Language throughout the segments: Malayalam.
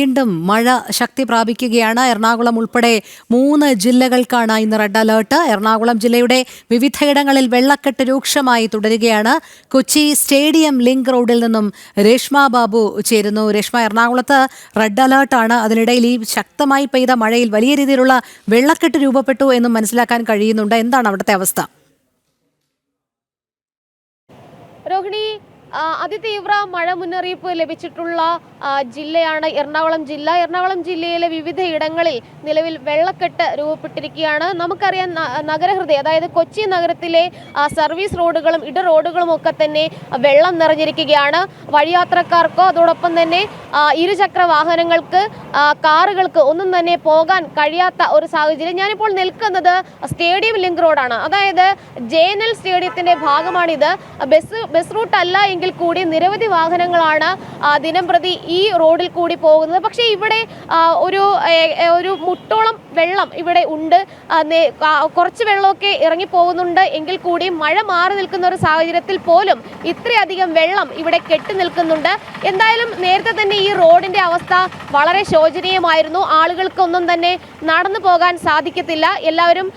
വീണ്ടും മഴ ശക്തി പ്രാപിക്കുകയാണ്. എറണാകുളം ഉൾപ്പെടെ 3 ജില്ലകൾക്കാണ് ഇന്ന് റെഡ് അലേർട്ട്. എറണാകുളം ജില്ലയുടെ വിവിധയിടങ്ങളിൽ വെള്ളക്കെട്ട് രൂക്ഷമായി തുടരുകയാണ്. കൊച്ചി സ്റ്റേഡിയം ലിങ്ക് റോഡിൽ നിന്നും രേഷ്മ ബാബു ചേരുന്നു. രേഷ്മ, എറണാകുളത്ത് റെഡ് അലേർട്ടാണ്. അതിനിടയിൽ ഈ ശക്തമായി പെയ്ത മഴയിൽ വലിയ രീതിയിലുള്ള വെള്ളക്കെട്ട് രൂപപ്പെട്ടു എന്നും മനസ്സിലാക്കാൻ കഴിയുന്നുണ്ട്. എന്താണ് അവിടുത്തെ അവസ്ഥ? രോഹിണി, അതിതീവ്ര മഴ മുന്നറിയിപ്പ് ലഭിച്ചിട്ടുള്ള ജില്ലയാണ് എറണാകുളം ജില്ല. എറണാകുളം ജില്ലയിലെ വിവിധ ഇടങ്ങളിൽ നിലവിൽ വെള്ളക്കെട്ട് രൂപപ്പെട്ടിരിക്കുകയാണ്. നമുക്കറിയാം, നഗരഹൃദയം അതായത് കൊച്ചി നഗരത്തിലെ സർവീസ് റോഡുകളും ഇട റോഡുകളും ഒക്കെ തന്നെ വെള്ളം നിറഞ്ഞിരിക്കുകയാണ്. വഴിയാത്രക്കാർക്കോ അതോടൊപ്പം തന്നെ ഇരുചക്ര വാഹനങ്ങൾക്ക്, കാറുകൾക്ക് ഒന്നും തന്നെ പോകാൻ കഴിയാത്ത ഒരു സാഹചര്യം. ഞാനിപ്പോൾ നിൽക്കുന്നത് സ്റ്റേഡിയം ലിങ്ക് റോഡാണ്. അതായത് JNL സ്റ്റേഡിയത്തിന്റെ ഭാഗമാണിത്. ബസ് റൂട്ട് അല്ല എങ്കിൽ കൂടി നിരവധി വാഹനങ്ങളാണ് ദിനം പ്രതി ഈ റോഡിൽ കൂടി പോകുന്നത്. പക്ഷേ ഇവിടെ ഒരു മുട്ടോളം വെള്ളം ഇവിടെ ഉണ്ട്. കുറച്ച് വെള്ളമൊക്കെ ഇറങ്ങി പോകുന്നുണ്ട് എങ്കിൽ കൂടി മഴ മാറി നിൽക്കുന്ന ഒരു സാഹചര്യത്തിൽ പോലും ഇത്രയധികം വെള്ളം ഇവിടെ കെട്ടി നിൽക്കുന്നുണ്ട്. എന്തായാലും നേരത്തെ തന്നെ ഈ റോഡിന്റെ അവസ്ഥ വളരെ ശോചനീയമായിരുന്നു. ആളുകൾക്കൊന്നും തന്നെ നടന്നു പോകാൻ സാധിക്കത്തില്ല. എല്ലാവരും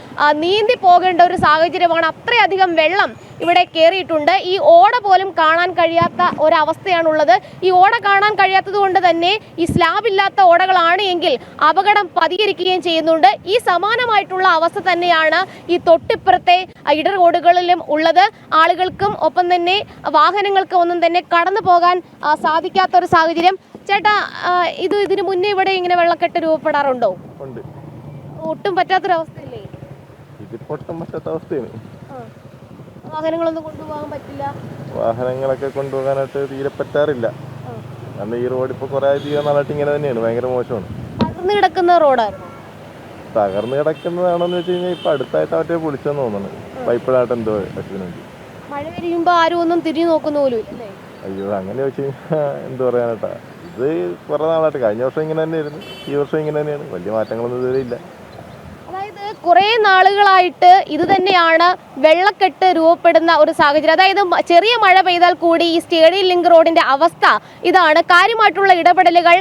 നീന്തി പോകേണ്ട ഒരു സാഹചര്യമാണ്. അത്രയധികം വെള്ളം ഇവിടെ കയറിയിട്ടുണ്ട്. ഈ ഓട പോലും കാണാൻ കഴിയാത്ത ഒരവസ്ഥയാണുള്ളത്. ഈ ഓട കാണാൻ കഴിയാത്തത് കൊണ്ട് തന്നെ ഈ സ്ലാബില്ലാത്ത ഓടകളാണ് എങ്കിൽ അപകടം പതിയിരിക്കുകയും ചെയ്യുന്നുണ്ട്. ഈ സമാനമായിട്ടുള്ള അവസ്ഥ തന്നെയാണ് ഈ തൊട്ടിപ്പുറത്തെ ഇട റോഡുകളിലും ഉള്ളത്. ആളുകൾക്കും ഒപ്പം തന്നെ വാഹനങ്ങൾക്കും ഒന്നും തന്നെ കടന്നു പോകാൻ സാധിക്കാത്ത ഒരു സാഹചര്യം. ചേട്ടാ, ഇതിനു മുന്നേ ഇവിടെ ഇങ്ങനെ വെള്ളക്കെട്ട് രൂപപ്പെടാറുണ്ടോ? ഒട്ടും പറ്റാത്തൊരവസ്ഥയില്ലേ? വാഹനങ്ങളൊന്നും കൊണ്ടുപോകാൻ പറ്റില്ല. വാഹനങ്ങളൊക്കെ കൊണ്ടുപോകാനായിട്ട് തീരെ പറ്റാറില്ല. കാരണം ഈ റോഡ് ഇപ്പോൾ കുറേ അധികം നാളായിട്ട് ഇങ്ങനെ തന്നെയാണ്. ഭയങ്കര മോശമാണ്. തകർന്നു കിടക്കുന്ന റോഡായിരുന്നു. തകർന്നു കിടക്കുന്നതാണോന്ന് വെച്ച് കഴിഞ്ഞാൽ ഇപ്പൊ അടുത്തായിട്ട് അവരെ പൊളിച്ചെന്ന് തോന്നുന്നത്. പൈപ്പിടായിട്ട് എന്തോ പറ്റുന്നുണ്ട്. മഴ പെയ്യുമ്പോ ആരും ഒന്നും തിരിഞ്ഞു നോക്കുന്ന പോലും ഇല്ലേ? അയ്യോ, അങ്ങനെ വെച്ച് കഴിഞ്ഞാൽ എന്ത് പറയാനായിട്ടാ. ഇത് കുറെ നാളായിട്ട്, കഴിഞ്ഞ വർഷം ഇങ്ങനെ തന്നെയായിരുന്നു, ഈ വർഷം ഇങ്ങനെ തന്നെയാണ്. വലിയ മാറ്റങ്ങളൊന്നും ഇതുവരെ ഇല്ല. അതായത് കുറെ നാളുകളായിട്ട് ഇത് തന്നെയാണ് വെള്ളക്കെട്ട് രൂപപ്പെടുന്ന ഒരു സാഹചര്യം. അതായത് ചെറിയ മഴ പെയ്താൽ കൂടി ഈ സ്റ്റേഡിയം ലിങ്ക് റോഡിന്റെ അവസ്ഥ ഇതാണ്. കാര്യമായിട്ടുള്ള ഇടപെടലുകൾ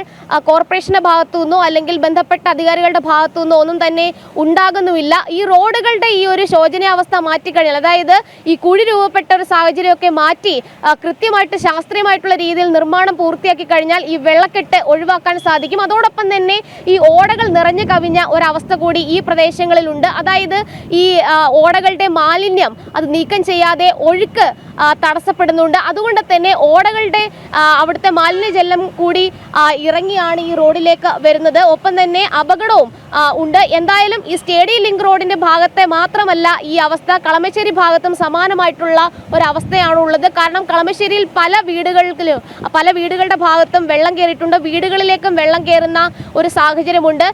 കോർപ്പറേഷന്റെ ഭാഗത്തുനിന്നോ അല്ലെങ്കിൽ ബന്ധപ്പെട്ട അധികാരികളുടെ ഭാഗത്തുനിന്നോ ഒന്നും തന്നെ ഉണ്ടാകുന്നുമില്ല. ഈ റോഡുകളുടെ ഈ ഒരു ശോചനീയാവസ്ഥ മാറ്റിക്കഴിഞ്ഞാൽ, അതായത് ഈ കുഴി രൂപപ്പെട്ട ഒരു സാഹചര്യമൊക്കെ മാറ്റി കൃത്യമായിട്ട് ശാസ്ത്രീയമായിട്ടുള്ള രീതിയിൽ നിർമ്മാണം പൂർത്തിയാക്കി കഴിഞ്ഞാൽ ഈ വെള്ളക്കെട്ട് ഒഴിവാക്കാൻ സാധിക്കും. അതോടൊപ്പം തന്നെ ഈ ഓടകൾ നിറഞ്ഞു കവിഞ്ഞ ഒരവസ്ഥ കൂടി ഈ പ്രദേശങ്ങളിലുണ്ട്. അതായത് ഈ ഓടകളുടെ മാലിന്യം അത് നീക്കം ചെയ്യാതെ ഒഴുക്ക് തടസ്സപ്പെടുന്നുണ്ട്. അതുകൊണ്ട് തന്നെ ഓടകളുടെ അവിടുത്തെ മാലിന്യജലം കൂടി ഇറങ്ങിയാണ് ഈ റോഡിലേക്ക് വരുന്നത്. ഒപ്പം തന്നെ അപകടവും ഉണ്ട്. എന്തായാലും ഈ സ്റ്റേഡിയം ലിങ്ക് റോഡിന്റെ ഭാഗത്തെ മാത്രമല്ല ഈ അവസ്ഥ, കളമശ്ശേരി ഭാഗത്തും സമാനമായിട്ടുള്ള ഒരവസ്ഥയാണുള്ളത്. കാരണം കളമശ്ശേരിയിൽ പല വീടുകളുടെ ഭാഗത്തും വെള്ളം കയറിയിട്ടുണ്ട്. വീടുകളിലേക്കും വെള്ളം കയറുന്ന ഒരു സാഹചര്യമുണ്ട്.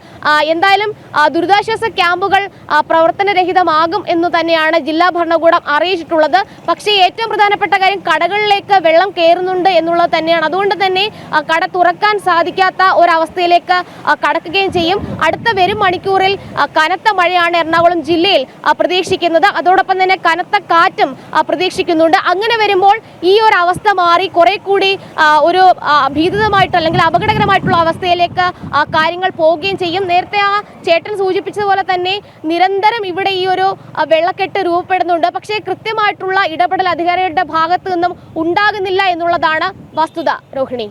എന്തായാലും ദുരിതാശ്വാസ ക്യാമ്പുകൾ പ്രവർത്തനരഹിതമാകും എന്ന് തന്നെയാണ് ജില്ലാ ഭരണകൂടം അറിയിച്ചിട്ടുള്ളത്. പക്ഷേ ഏറ്റവും പ്രധാനപ്പെട്ട കാര്യം, കടകളിലേക്ക് വെള്ളം കയറുന്നുണ്ട് എന്നുള്ളത് തന്നെയാണ്. അതുകൊണ്ട് തന്നെ കട തുറക്കാൻ സാധിക്കാത്ത ഒരവസ്ഥയിലേക്ക് കടക്കുകയും ചെയ്യും. അടുത്ത വരും മണിക്കൂറിൽ കനത്ത മഴയാണ് എറണാകുളം ജില്ലയിൽ പ്രതീക്ഷിക്കുന്നത്. അതോടൊപ്പം തന്നെ കനത്ത കാറ്റും പ്രതീക്ഷിക്കുന്നുണ്ട്. അങ്ങനെ വരുമ്പോൾ ഈ ഒരു അവസ്ഥ മാറി കുറെ കൂടി ഒരു ഭീതിതമായിട്ട് അല്ലെങ്കിൽ അപകടകരമായിട്ടുള്ള അവസ്ഥയിലേക്ക് കാര്യങ്ങൾ പോവുകയും ചെയ്യും. നേരത്തെ ആ ചേട്ടൻ സൂചിപ്പിച്ചതുപോലെ തന്നെ നിരന്തരം ഇവിടെ ഈ ഒരു വെള്ളക്കെട്ട് രൂപപ്പെടുന്നുണ്ട്. പക്ഷേ കൃത്യമായിട്ടുള്ള ഇടപെടൽ അധികാരികളുടെ ഭാഗത്തു നിന്നും ഉണ്ടാകുന്നില്ല എന്നുള്ളതാണ് വസ്തുത. രോഹിണി.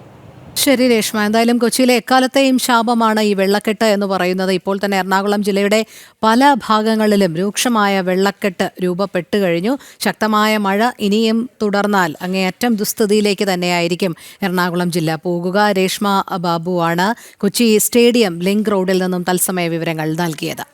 ശരി രേഷ്മ, എന്തായാലും കൊച്ചിയിലെ എക്കാലത്തെയും ശാപമാണ് ഈ വെള്ളക്കെട്ട് എന്ന് പറയുന്നത്. ഇപ്പോൾ തന്നെ എറണാകുളം ജില്ലയുടെ പല ഭാഗങ്ങളിലും രൂക്ഷമായ വെള്ളക്കെട്ട് രൂപപ്പെട്ടു കഴിഞ്ഞു. ശക്തമായ മഴ ഇനിയും തുടർന്നാൽ അങ്ങേയറ്റം ദുസ്ഥിതിയിലേക്ക് തന്നെയായിരിക്കും എറണാകുളം ജില്ല പോകുക. രേഷ്മ ബാബുവാണ് കൊച്ചി സ്റ്റേഡിയം ലിങ്ക് റോഡിൽ നിന്നും തത്സമയ വിവരങ്ങൾ നൽകിയത്.